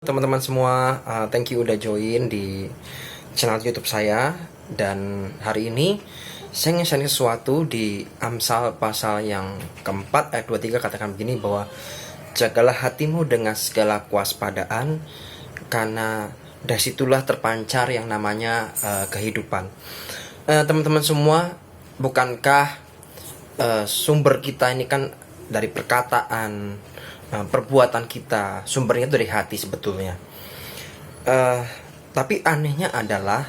teman-teman semua, thank you udah join di channel YouTube saya. Dan hari ini saya ingin share sesuatu di Amsal pasal yang keempat ayat 23, katakan begini bahwa jagalah hatimu dengan segala kewaspadaan, karena dari situlah terpancar yang namanya kehidupan. Teman-teman semua, bukankah sumber kita ini kan dari perkataan, perbuatan kita, sumbernya dari hati sebetulnya. Tapi anehnya adalah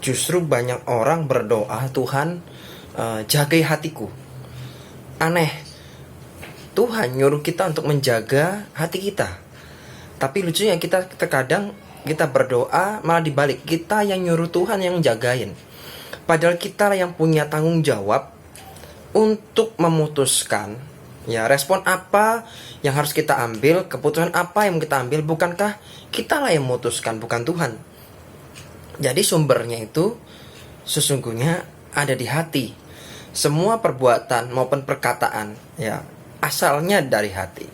justru banyak orang berdoa, Tuhan jagai hatiku. Aneh, Tuhan nyuruh kita untuk menjaga hati kita. Tapi lucunya kita terkadang kita berdoa malah dibalik, kita yang nyuruh Tuhan yang jagain. Padahal kita yang punya tanggung jawab untuk memutuskan, ya, respon apa yang harus kita ambil, keputusan apa yang kita ambil. Bukankah kita lah yang memutuskan, bukan Tuhan? Jadi sumbernya itu sesungguhnya ada di hati. Semua perbuatan maupun perkataan, ya, asalnya dari hati.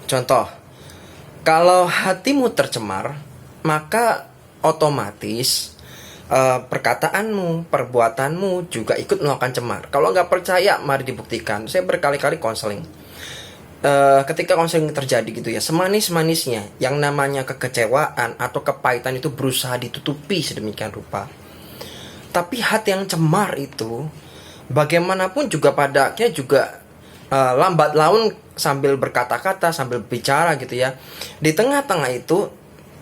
Contoh, kalau hatimu tercemar, maka otomatis perkataanmu, perbuatanmu juga ikut melakukan cemar. Kalau nggak percaya, mari dibuktikan. Saya berkali-kali konseling. Ketika konseling terjadi gitu ya, semanis-manisnya yang namanya kekecewaan atau kepahitan itu berusaha ditutupi sedemikian rupa. Tapi hati yang cemar itu bagaimanapun juga pada akhirnya juga lambat laun sambil berkata-kata, sambil bicara gitu ya. Di tengah-tengah itu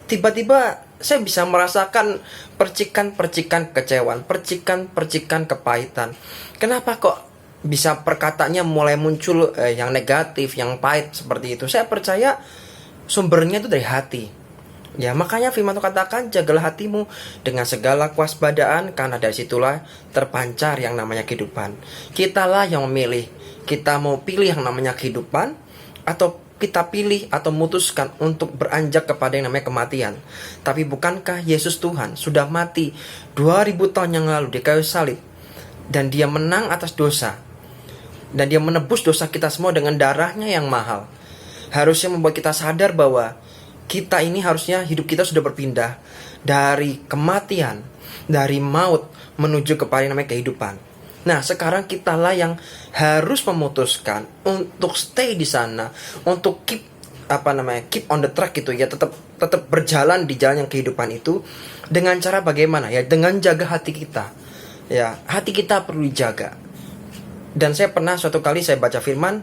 tiba-tiba saya bisa merasakan percikan-percikan kekecewaan, percikan-percikan kepahitan. Kenapa kok bisa perkataannya mulai muncul yang negatif, yang pahit seperti itu? Saya percaya sumbernya itu dari hati. Ya, makanya firman Tuhan katakan, jagalah hatimu dengan segala kewaspadaan, karena dari situlah terpancar yang namanya kehidupan. Kitalah yang memilih. Kita mau pilih yang namanya kehidupan, atau kita pilih atau memutuskan untuk beranjak kepada yang namanya kematian. Tapi bukankah Yesus Tuhan sudah mati 2000 tahun yang lalu di kayu salib, dan dia menang atas dosa, dan dia menebus dosa kita semua dengan darahnya yang mahal. Harusnya membuat kita sadar bahwa kita ini harusnya hidup kita sudah berpindah dari kematian, dari maut menuju kepada yang namanya kehidupan. Nah, sekarang kitalah yang harus memutuskan untuk stay di sana, untuk keep on the track gitu ya, tetap berjalan di jalan yang kehidupan itu. Dengan cara bagaimana? Ya, dengan jaga hati kita. Ya, hati kita perlu dijaga. Dan saya pernah suatu kali saya baca firman,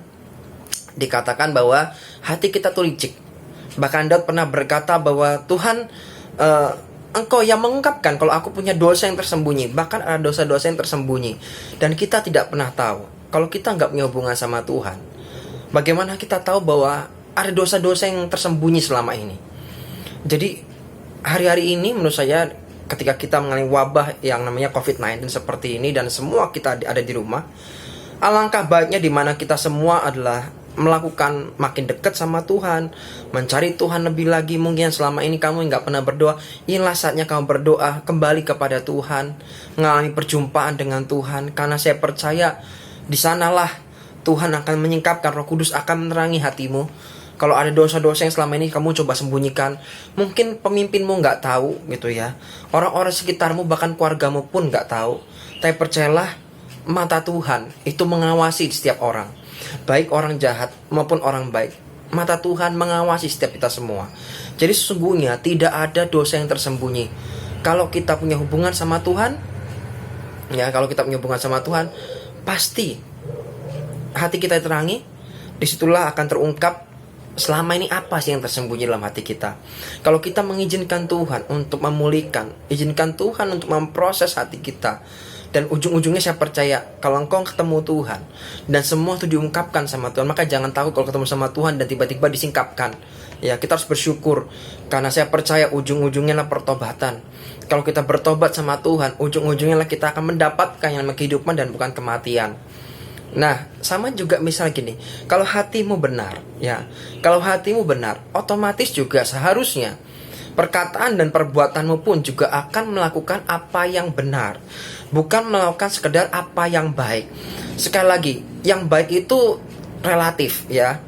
dikatakan bahwa hati kita tuh licik. Bahkan Daud pernah berkata bahwa Tuhan, Engkau yang mengungkapkan kalau aku punya dosa yang tersembunyi. Bahkan ada dosa-dosa yang tersembunyi, dan kita tidak pernah tahu. Kalau kita nggak punya hubungan sama Tuhan, bagaimana kita tahu bahwa ada dosa-dosa yang tersembunyi selama ini? Jadi hari-hari ini menurut saya, ketika kita mengalami wabah yang namanya COVID-19 seperti ini, dan semua kita ada di rumah, alangkah baiknya di mana kita semua adalah melakukan makin dekat sama Tuhan, mencari Tuhan lebih lagi. Mungkin selama ini kamu nggak pernah berdoa, inilah saatnya kamu berdoa, kembali kepada Tuhan, mengalami perjumpaan dengan Tuhan. Karena saya percaya di sanalah Tuhan akan menyingkapkan, Roh Kudus akan menerangi hatimu. Kalau ada dosa-dosa yang selama ini kamu coba sembunyikan, mungkin pemimpinmu nggak tahu gitu ya, orang-orang sekitarmu bahkan keluargamu pun nggak tahu. Tapi percayalah, mata Tuhan itu mengawasi setiap orang, baik orang jahat maupun orang baik. Mata Tuhan mengawasi setiap kita semua. Jadi sesungguhnya tidak ada dosa yang tersembunyi. Kalau kita punya hubungan sama Tuhan, ya, kalau kita punya hubungan sama Tuhan, pasti hati kita terangi. Disitulah akan terungkap selama ini apa sih yang tersembunyi dalam hati kita. Kalau kita mengizinkan Tuhan untuk memulihkan, izinkan Tuhan untuk memproses hati kita, dan ujung-ujungnya saya percaya kalau engkau ketemu Tuhan dan semua itu diungkapkan sama Tuhan, maka jangan takut kalau ketemu sama Tuhan dan tiba-tiba disingkapkan. Ya, kita harus bersyukur, karena saya percaya ujung-ujungnya lah pertobatan. Kalau kita bertobat sama Tuhan, ujung-ujungnya lah kita akan mendapatkan yang namanya kehidupan dan bukan kematian. Nah, sama juga misal gini, kalau hatimu benar, ya, kalau hatimu benar, otomatis juga seharusnya perkataan dan perbuatanmu pun juga akan melakukan apa yang benar, bukan melakukan sekedar apa yang baik. Sekali lagi, yang baik itu relatif ya.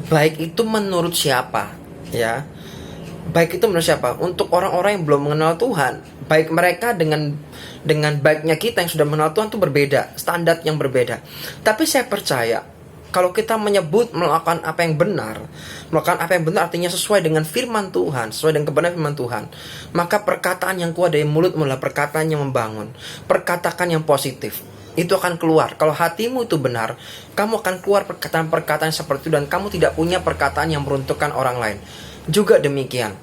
Baik itu menurut siapa ya. Baik itu menurut siapa? Untuk orang-orang yang belum mengenal Tuhan. Baik mereka dengan baiknya kita yang sudah mengenal Tuhan itu berbeda, standar yang berbeda. Tapi saya percaya kalau kita menyebut melakukan apa yang benar, melakukan apa yang benar artinya sesuai dengan firman Tuhan, sesuai dengan kebenaran firman Tuhan, maka perkataan yang keluar dari mulutmu adalah perkataan yang membangun, perkataan yang positif. Itu akan keluar. Kalau hatimu itu benar, kamu akan keluar perkataan-perkataan seperti itu, dan kamu tidak punya perkataan yang meruntuhkan orang lain. Juga demikian,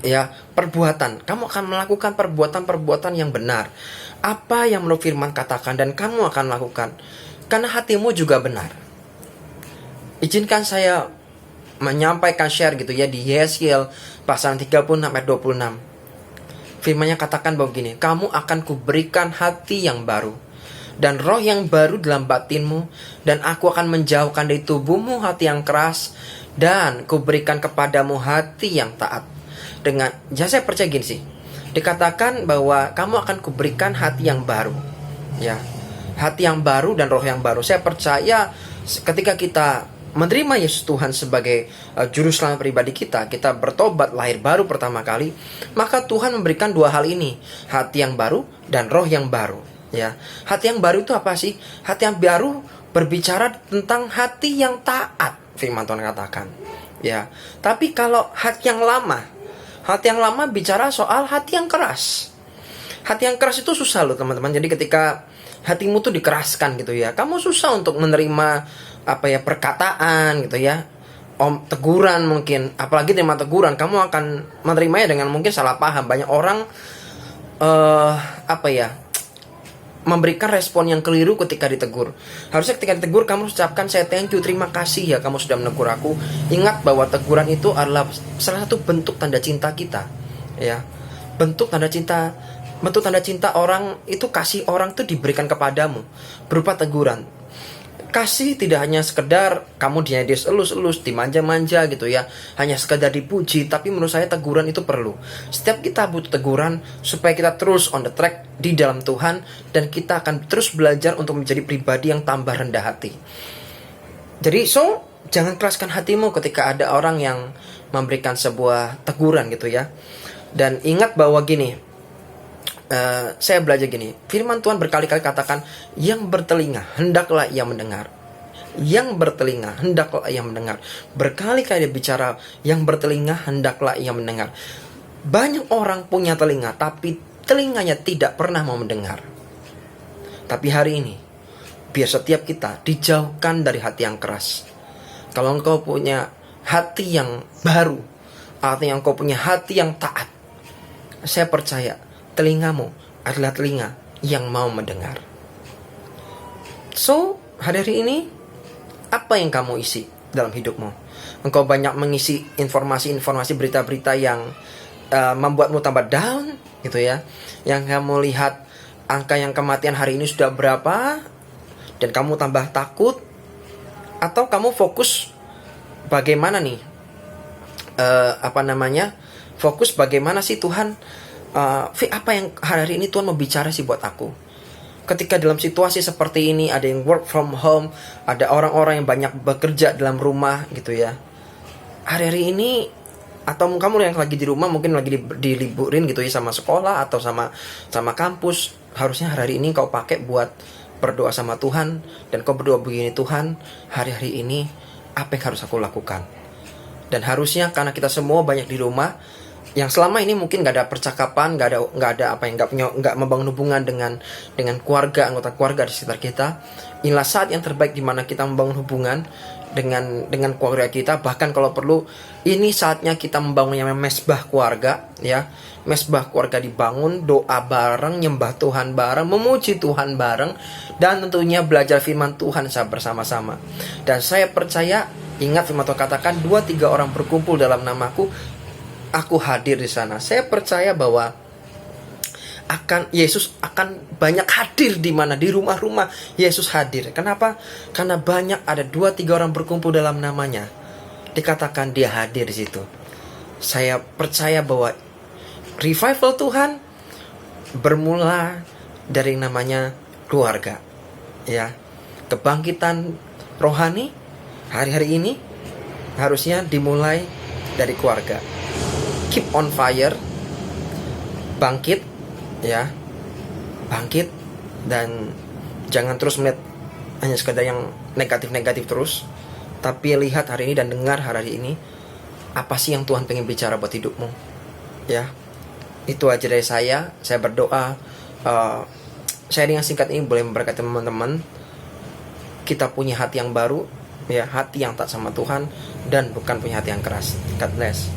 ya, perbuatan. Kamu akan melakukan perbuatan-perbuatan yang benar. Apa yang menurut firman katakan, dan kamu akan lakukan. Karena hatimu juga benar. Izinkan saya menyampaikan share gitu ya, di Yeskiel pasal 36 ayat 26. Firman-Nya katakan begini, kamu akan kuberikan hati yang baru dan roh yang baru dalam batinmu, dan aku akan menjauhkan dari tubuhmu hati yang keras, dan kuberikan kepadamu hati yang taat. Dengan, ya saya percaya gini sih, dikatakan bahwa kamu akan kuberikan hati yang baru, ya, hati yang baru dan roh yang baru. Saya percaya ketika kita menerima Yesus Tuhan sebagai juru selamat pribadi kita, kita bertobat lahir baru pertama kali, maka Tuhan memberikan dua hal ini, hati yang baru dan roh yang baru. Ya, hati yang baru itu apa sih? Hati yang baru berbicara tentang hati yang taat, firman Tuhan katakan. Ya, tapi kalau hati yang lama bicara soal hati yang keras. Hati yang keras itu susah loh teman-teman. Jadi ketika hatimu tuh dikeraskan gitu ya, kamu susah untuk menerima perkataan gitu ya, teguran mungkin, apalagi terima teguran, kamu akan menerimanya dengan mungkin salah paham. Banyak orang memberikan respon yang keliru ketika ditegur. Harusnya ketika ditegur kamu ucapkan, saya thank you, terima kasih ya kamu sudah menegur aku. Ingat bahwa teguran itu adalah salah satu bentuk tanda cinta kita, ya. Bentuk tanda cinta orang itu, kasih orang itu diberikan kepadamu berupa teguran. Kasih tidak hanya sekedar kamu elus-elus, dimanja-manja gitu ya, hanya sekedar dipuji. Tapi menurut saya teguran itu perlu. Setiap kita butuh teguran supaya kita terus on the track di dalam Tuhan, dan kita akan terus belajar untuk menjadi pribadi yang tambah rendah hati. Jadi jangan keraskan hatimu ketika ada orang yang memberikan sebuah teguran gitu ya. Dan ingat bahwa gini, saya belajar gini, firman Tuhan berkali-kali katakan, yang bertelinga hendaklah ia mendengar. Yang bertelinga hendaklah ia mendengar. Berkali-kali dia bicara, yang bertelinga hendaklah ia mendengar. Banyak orang punya telinga, tapi telinganya tidak pernah mau mendengar. Tapi hari ini, biar setiap kita dijauhkan dari hati yang keras. Kalau engkau punya hati yang baru, artinya engkau punya hati yang taat, saya percaya telingamu adalah telinga yang mau mendengar. Hari ini, apa yang kamu isi dalam hidupmu? Engkau banyak mengisi informasi-informasi, berita-berita yang membuatmu tambah down gitu ya. Yang kamu lihat angka yang kematian hari ini sudah berapa, dan kamu tambah takut. Atau kamu fokus bagaimana nih, fokus bagaimana sih Tuhan, apa yang hari ini Tuhan mau bicara sih buat aku. Ketika dalam situasi seperti ini, ada yang work from home, ada orang-orang yang banyak bekerja dalam rumah gitu ya. Hari-hari ini, atau kamu yang lagi di rumah, mungkin lagi diliburin gitu ya sama sekolah atau sama kampus, harusnya hari ini kau pakai buat berdoa sama Tuhan, dan kau berdoa begini, Tuhan, hari-hari ini apa yang harus aku lakukan? Dan harusnya karena kita semua banyak di rumah, yang selama ini mungkin gak ada percakapan, gak membangun hubungan dengan keluarga, anggota keluarga di sekitar kita. Inilah saat yang terbaik di mana kita membangun hubungan dengan keluarga kita. Bahkan kalau perlu, ini saatnya kita membangun yang mesbah keluarga, ya. Mesbah keluarga dibangun, doa bareng, nyembah Tuhan bareng, memuji Tuhan bareng, dan tentunya belajar firman Tuhan bersama-sama. Dan saya percaya, ingat firman Tuhan katakan, 2-3 orang berkumpul dalam namaku, aku hadir di sana. Saya percaya bahwa Yesus akan banyak hadir di mana, di rumah-rumah Yesus hadir. Kenapa? Karena banyak, ada 2-3 orang berkumpul dalam namanya, dikatakan dia hadir di situ. Saya percaya bahwa revival Tuhan bermula dari namanya keluarga, ya. Kebangkitan rohani hari-hari ini harusnya dimulai dari keluarga. keep on fire, bangkit, ya, bangkit, dan jangan terus melihat hanya sekedar yang negatif-negatif terus, tapi lihat hari ini dan dengar hari ini apa sih yang Tuhan pengen bicara buat hidupmu, ya. Itu aja dari saya berdoa sharing yang singkat ini boleh memberkati teman-teman. Kita punya hati yang baru, ya, hati yang taat sama Tuhan dan bukan punya hati yang keras. God bless.